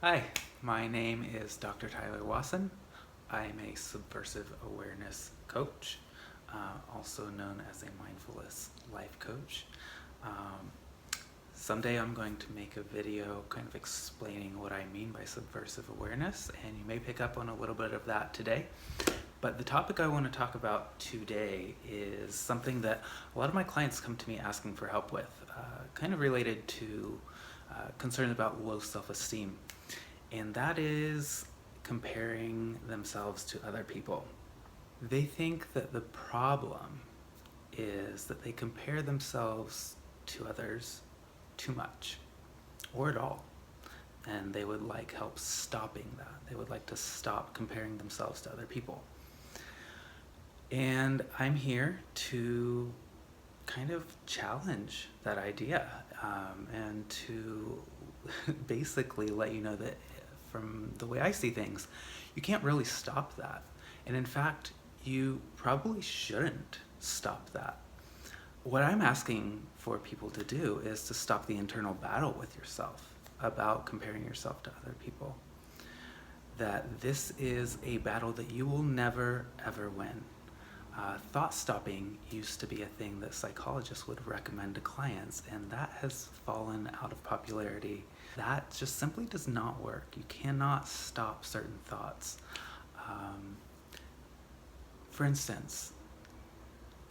Hi, my name is Dr. Tyler Wasson. I'm a subversive awareness coach, also known as a mindfulness life coach. Um, Someday I'm going to make a video kind of explaining what I mean by subversive awareness, and you may pick up on a little bit of that today. But the topic I want to talk about today is something that a lot of my clients come to me asking for help with, kind of related to concerns about low self-esteem. And that is comparing themselves to other people. They think that the problem is that they compare themselves to others too much or at all. And they would like help stopping that. They would like to stop comparing themselves to other people. And I'm here to kind of challenge that idea and to basically let you know that from the way I see things, you can't really stop that. And in fact, you probably shouldn't stop that. What I'm asking for people to do is to stop the internal battle with yourself about comparing yourself to other people. That this is a battle that you will never, ever win. Thought stopping used to be a thing that psychologists would recommend to clients, and that has fallen out of popularity. That just simply does not work. You cannot stop certain thoughts. For instance,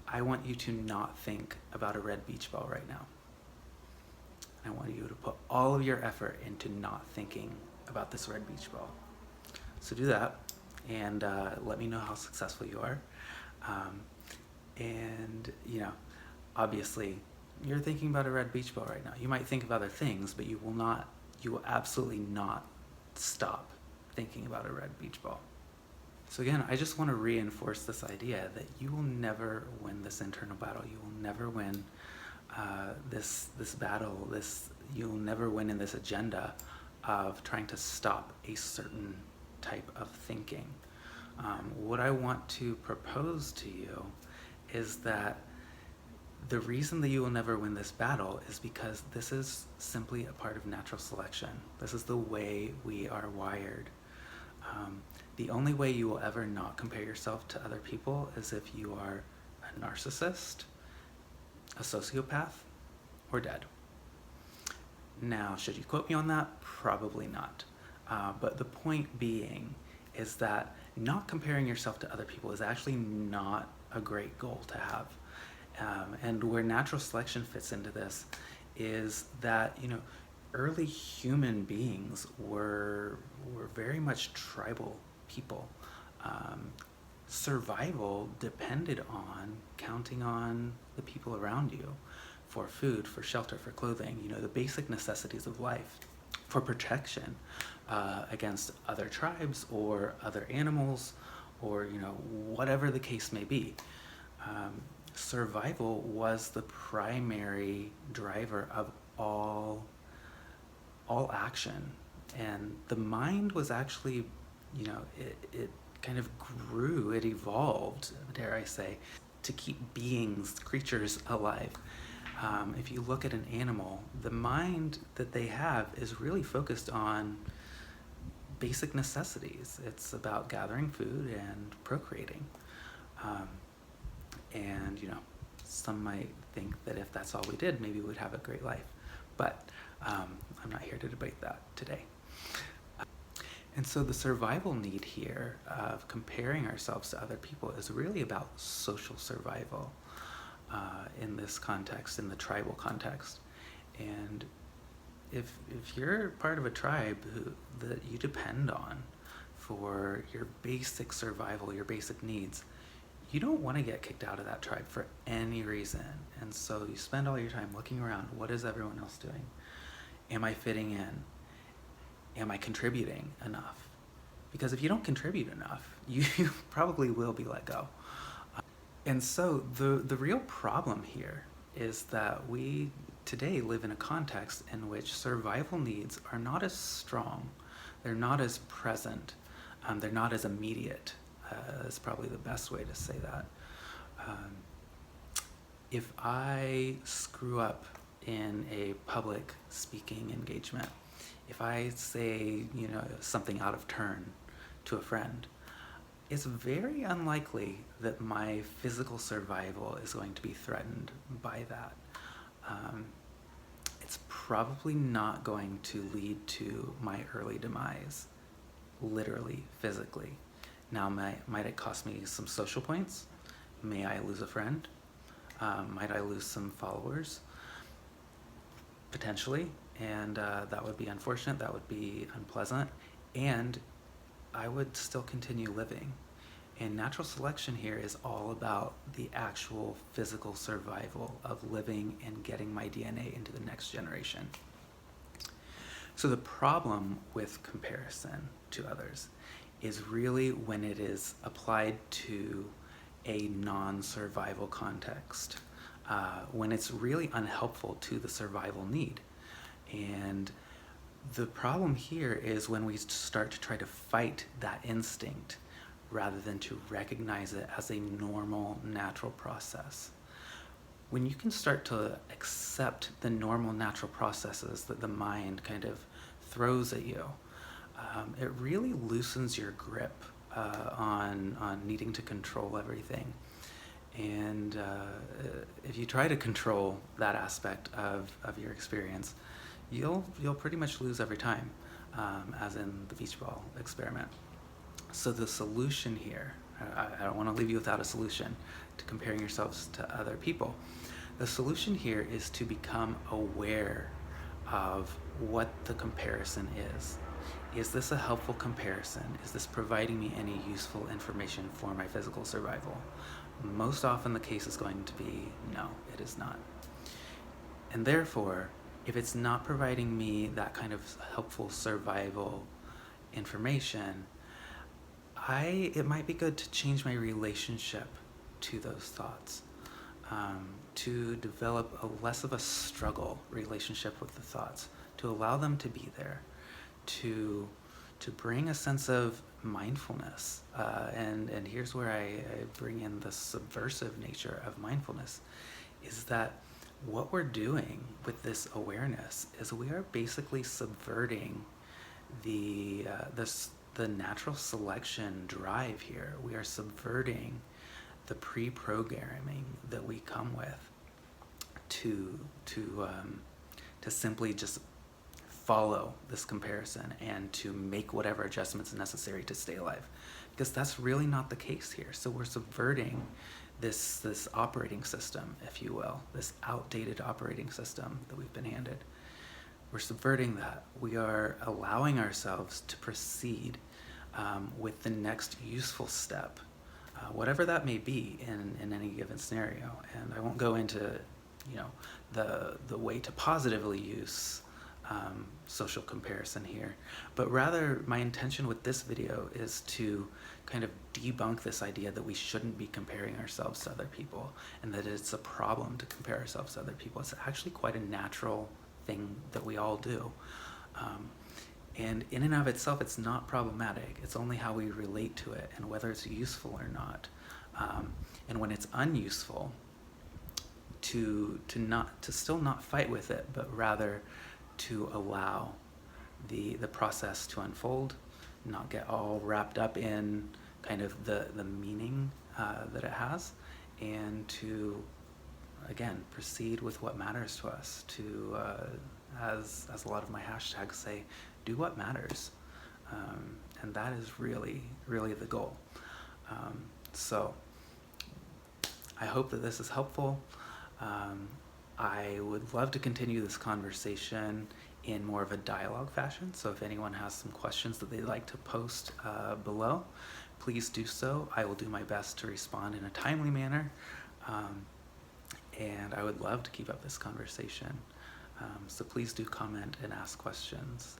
I want you to not think about a red beach ball right now. I want you to put all of your effort into not thinking about this red beach ball. So do that, and let me know how successful you are. And obviously you're thinking about a red beach ball right now. You might think of other things, but you will absolutely not stop thinking about a red beach ball. So again, I just want to reinforce this idea that you will never win this internal battle. You will never win this battle. You'll never win in this agenda of trying to stop a certain type of thinking. What I want to propose to you is that the reason that you will never win this battle is because this is simply a part of natural selection. This is the way we are wired. The only way you will ever not compare yourself to other people is if you are a narcissist, a sociopath, or dead. Now, should you quote me on that? Probably not. But the point being is that not comparing yourself to other people is actually not a great goal to have. And where natural selection fits into this is that, early human beings were very much tribal people. Survival depended on counting on the people around you for food, for shelter, for clothing, the basic necessities of life, for protection against other tribes or other animals, or whatever the case may be. Survival was the primary driver of all action, and the mind was actually, it kind of grew, it evolved, dare I say, to keep creatures alive. If you look at an animal, the mind that they have is really focused on basic necessities. It's about gathering food and procreating. And some might think that if that's all we did, maybe we'd have a great life. But I'm not here to debate that today. And so the survival need here of comparing ourselves to other people is really about social survival in this context, in the tribal context. And if you're part of a tribe that you depend on for your basic survival, your basic needs, you don't want to get kicked out of that tribe for any reason. And so you spend all your time looking around. What is everyone else doing? Am I fitting in? Am I contributing enough? Because if you don't contribute enough, you probably will be let go. And so the real problem here is that we today live in a context in which survival needs are not as strong, they're not as present, they're not as immediate. Is probably the best way to say that. If I screw up in a public speaking engagement, If I say, something out of turn to a friend, it's very unlikely that my physical survival is going to be threatened by that. It's probably not going to lead to my early demise, literally, physically. Now, might it cost me some social points? May I lose a friend? Might I lose some followers? Potentially, and that would be unfortunate, that would be unpleasant, and I would still continue living. And natural selection here is all about the actual physical survival of living and getting my DNA into the next generation. So the problem with comparison to others is really when it is applied to a non-survival context, when it's really unhelpful to the survival need. And the problem here is when we start to try to fight that instinct rather than to recognize it as a normal, natural process. When you can start to accept the normal, natural processes that the mind kind of throws at you, it really loosens your grip on needing to control everything. And if you try to control that aspect of your experience, you'll pretty much lose every time, as in the beach ball experiment. So the solution here, I don't want to leave you without a solution to comparing yourselves to other people. The solution here is to become aware of what the comparison is. Is this a helpful comparison? Is this providing me any useful information for my physical survival? Most often the case is going to be no, it is not. And therefore, if it's not providing me that kind of helpful survival information, it might be good to change my relationship to those thoughts, to develop less of a struggle relationship with the thoughts, to allow them to be there, to bring a sense of mindfulness. And here's where I bring in the subversive nature of mindfulness, is that what we're doing with this awareness is we are basically subverting the natural selection drive here. We are subverting the pre-programming that we come with to simply just follow this comparison and to make whatever adjustments necessary to stay alive, because that's really not the case here. So we're subverting this operating system, if you will, this outdated operating system that we've been handed. We're subverting that. We are allowing ourselves to proceed with the next useful step, whatever that may be in any given scenario. And I won't go into the way to positively use social comparison here, but rather my intention with this video is to kind of debunk this idea that we shouldn't be comparing ourselves to other people and that it's a problem to compare ourselves to other people. It's actually quite a natural thing that we all do. And in and of itself, it's not problematic. It's only how we relate to it and whether it's useful or not. And when it's unuseful, to still not fight with it, but rather to allow the process to unfold, not get all wrapped up in kind of the meaning that it has, and to, again, proceed with what matters to us, to, as a lot of my hashtags say, do what matters. And that is really, really the goal. So I hope that this is helpful. I would love to continue this conversation in more of a dialogue fashion. So if anyone has some questions that they'd like to post below, please do so. I will do my best to respond in a timely manner. And I would love to keep up this conversation. So please do comment and ask questions.